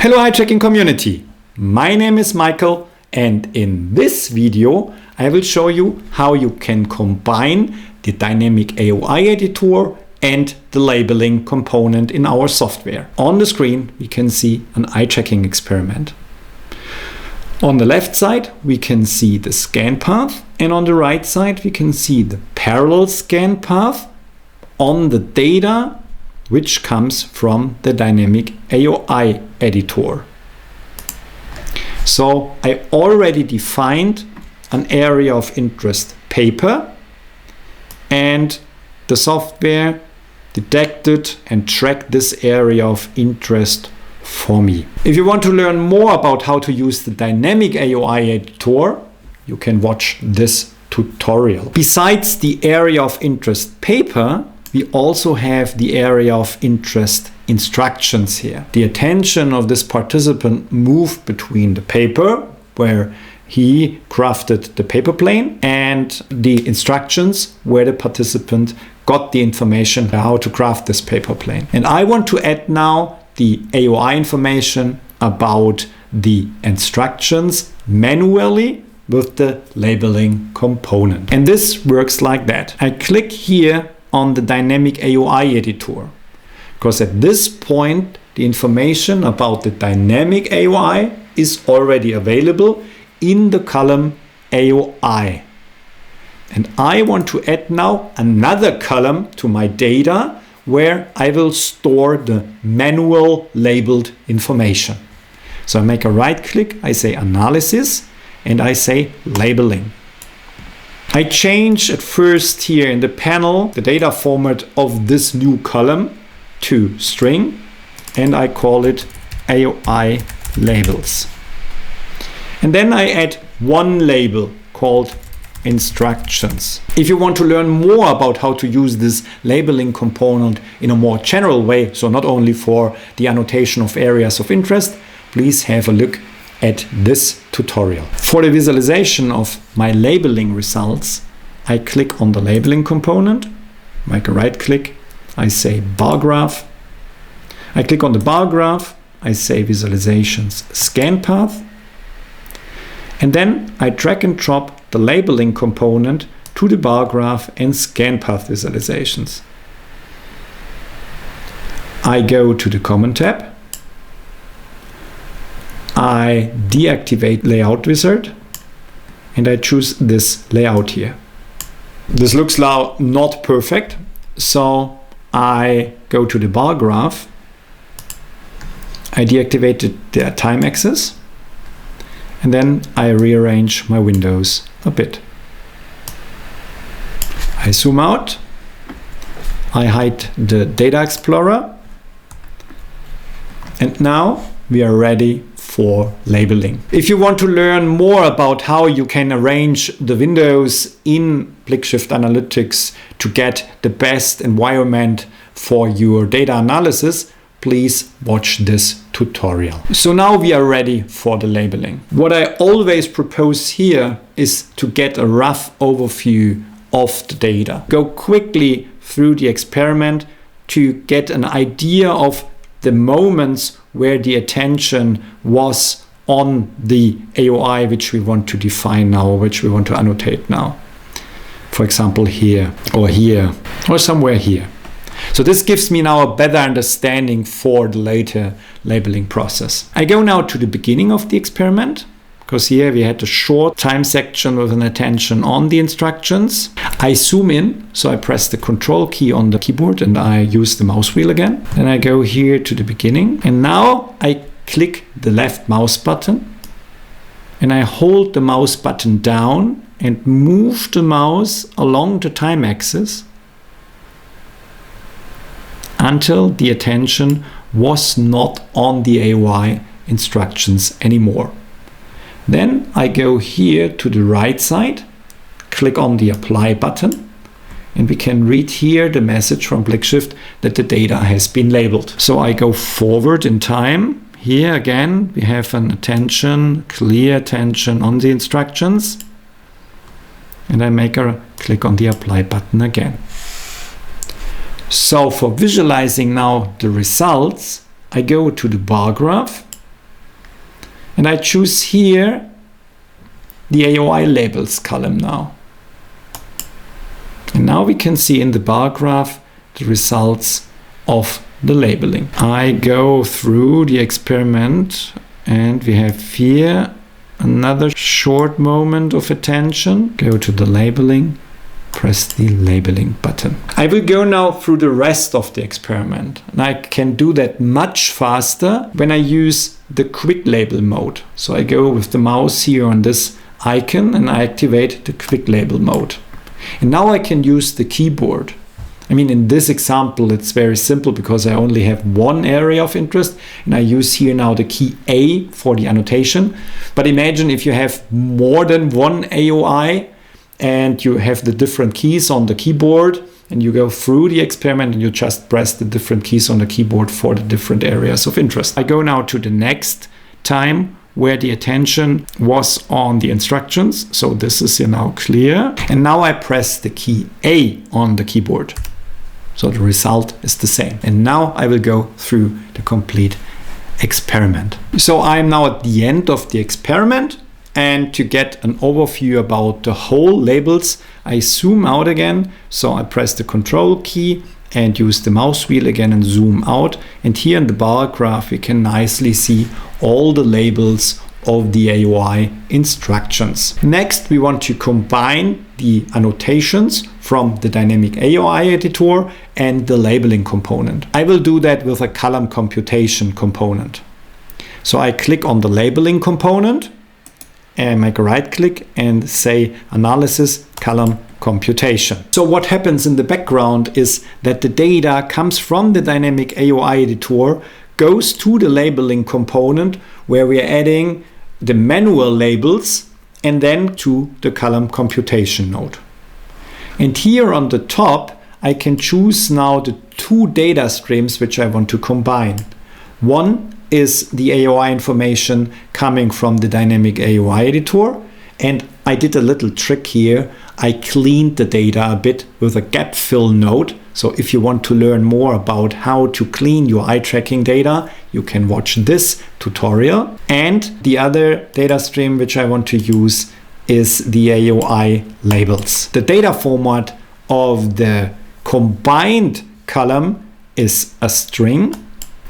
Hello eye-tracking community, my name is Michael and in this video I will show you how you can combine the Dynamic AOI editor and the labeling component in our software. On the screen we can see an eye-tracking experiment. On the left side we can see the scan path, and on the right side we can see the parallel scan path on the data which comes from the Dynamic AOI editor. So I already defined an area of interest paper, and the software detected and tracked this area of interest for me. If you want to learn more about how to use the Dynamic AOI editor, you can watch this tutorial. Besides the area of interest paper, we also have the area of interest instructions here. The attention of this participant moved between the paper, where he crafted the paper plane, and the instructions where the participant got the information how to craft this paper plane. And I want to add now the AOI information about the instructions manually with the labeling component. And this works like that. I click here on the Dynamic AOI editor, because at this point the information about the Dynamic AOI is already available in the column AOI. And I want to add now another column to my data where I will store the manual labeled information. So I make a right click, I say Analysis, and I say Labeling. I change at first here in the panel the data format of this new column to string, and I call it AOI labels. And then I add one label called instructions. If you want to learn more about how to use this labeling component in a more general way, so not only for the annotation of areas of interest, please have a look at this tutorial. For the visualization of my labeling results, I click on the labeling component, make a right click, I say bar graph. I click on the bar graph, I say visualizations scan path, and then I drag and drop the labeling component to the bar graph and scan path visualizations. I go to the Common tab, I deactivate Layout Wizard, and I choose this layout here. This looks now not perfect, so I go to the bar graph, I deactivated the time axis, and then I rearrange my windows a bit. I zoom out, I hide the Data Explorer, and now we are ready for labeling. If you want to learn more about how you can arrange the windows in Blickshift Analytics to get the best environment for your data analysis, please watch this tutorial. So now we are ready for the labeling. What I always propose here is to get a rough overview of the data. Go quickly through the experiment to get an idea of the moments where the attention was on the AOI which we want to define now, which we want to annotate now. For example, here, or somewhere here. So this gives me now a better understanding for the later labeling process. I go now to the beginning of the experiment, because here we had a short time section with an attention on the instructions. I zoom in, so I press the Control key on the keyboard and I use the mouse wheel again. Then I go here to the beginning, and now I click the left mouse button and I hold the mouse button down and move the mouse along the time axis until the attention was not on the AOI instructions anymore. Then I go here to the right side, click on the Apply button, and we can read here the message from Blickshift that the data has been labeled. So I go forward in time. Here again we have an attention, clear attention on the instructions, and I make a click on the Apply button again. So for visualizing now the results, I go to the bar graph And I choose here the AOI labels column now. And now we can see in the bar graph the results of the labeling. I go through the experiment and we have here another short moment of attention. Go to the labeling, press the labeling button. I will go now through the rest of the experiment, and I can do that much faster when I use the quick label mode. So I go with the mouse here on this icon and I activate the quick label mode. And now I can use the keyboard. I mean, in this example, it's very simple because I only have one area of interest and I use here now the key A for the annotation. But imagine if you have more than one AOI and you have the different keys on the keyboard and you go through the experiment and you just press the different keys on the keyboard for the different areas of interest. I go now to the next time where the attention was on the instructions. So this is here now clear. And now I press the key A on the keyboard. So the result is the same. And now I will go through the complete experiment. So I'm now at the end of the experiment. And to get an overview about the whole labels, I zoom out again. So I press the Control key and use the mouse wheel again and zoom out. And here in the bar graph, we can nicely see all the labels of the AOI instructions. Next, we want to combine the annotations from the Dynamic AOI editor and the labeling component. I will do that with a column computation component. So I click on the labeling component and make a right click and say Analysis Column Computation. So what happens in the background is that the data comes from the Dynamic AOI editor, goes to the labeling component where we are adding the manual labels and then to the column computation node. And here on the top, I can choose now the two data streams which I want to combine. One is the AOI information coming from the Dynamic AOI editor. And I did a little trick here. I cleaned the data a bit with a gap fill node. So if you want to learn more about how to clean your eye tracking data, you can watch this tutorial. And the other data stream which I want to use is the AOI labels. The data format of the combined column is a string.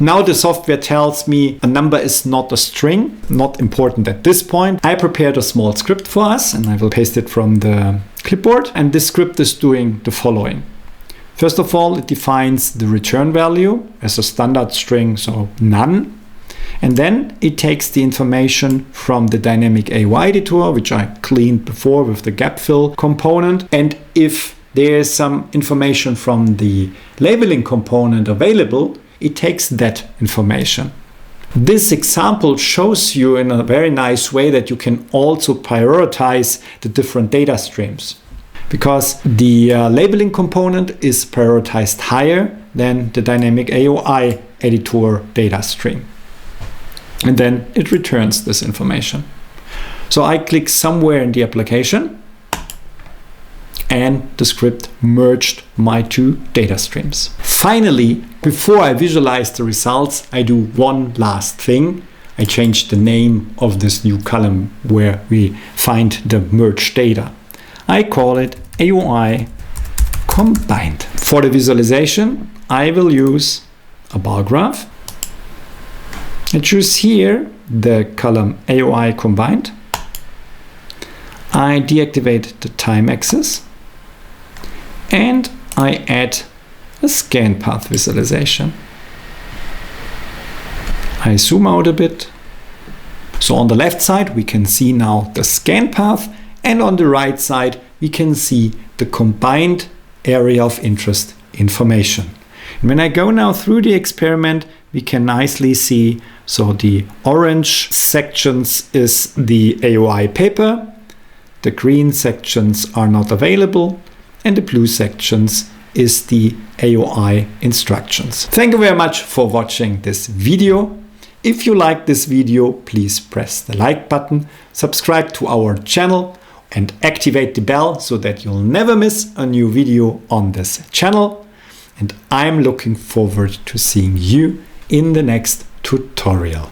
Now the software tells me a number is not a string, not important at this point. I prepared a small script for us and I will paste it from the clipboard. And this script is doing the following. First of all, it defines the return value as a standard string, so none. And then it takes the information from the Dynamic AOI editor, which I cleaned before with the gap fill component. And if there is some information from the labeling component available, it takes that information. This example shows you in a very nice way that you can also prioritize the different data streams, because the labeling component is prioritized higher than the Dynamic AOI editor data stream. And then it returns this information. So I click somewhere in the application and the script merged my two data streams. Finally, before I visualize the results, I do one last thing. I change the name of this new column where we find the merged data. I call it AOI Combined. For the visualization, I will use a bar graph. I choose here the column AOI Combined. I deactivate the time axis. And I add a scan path visualization. I zoom out a bit. So on the left side, we can see now the scan path, and on the right side, we can see the combined area of interest information. And when I go now through the experiment, we can nicely see, so the orange sections is the AOI paper, the green sections are not available, and the blue sections is the AOI instructions. Thank you very much for watching this video. If you like this video, please press the like button, subscribe to our channel and activate the bell so that you'll never miss a new video on this channel. And I'm looking forward to seeing you in the next tutorial.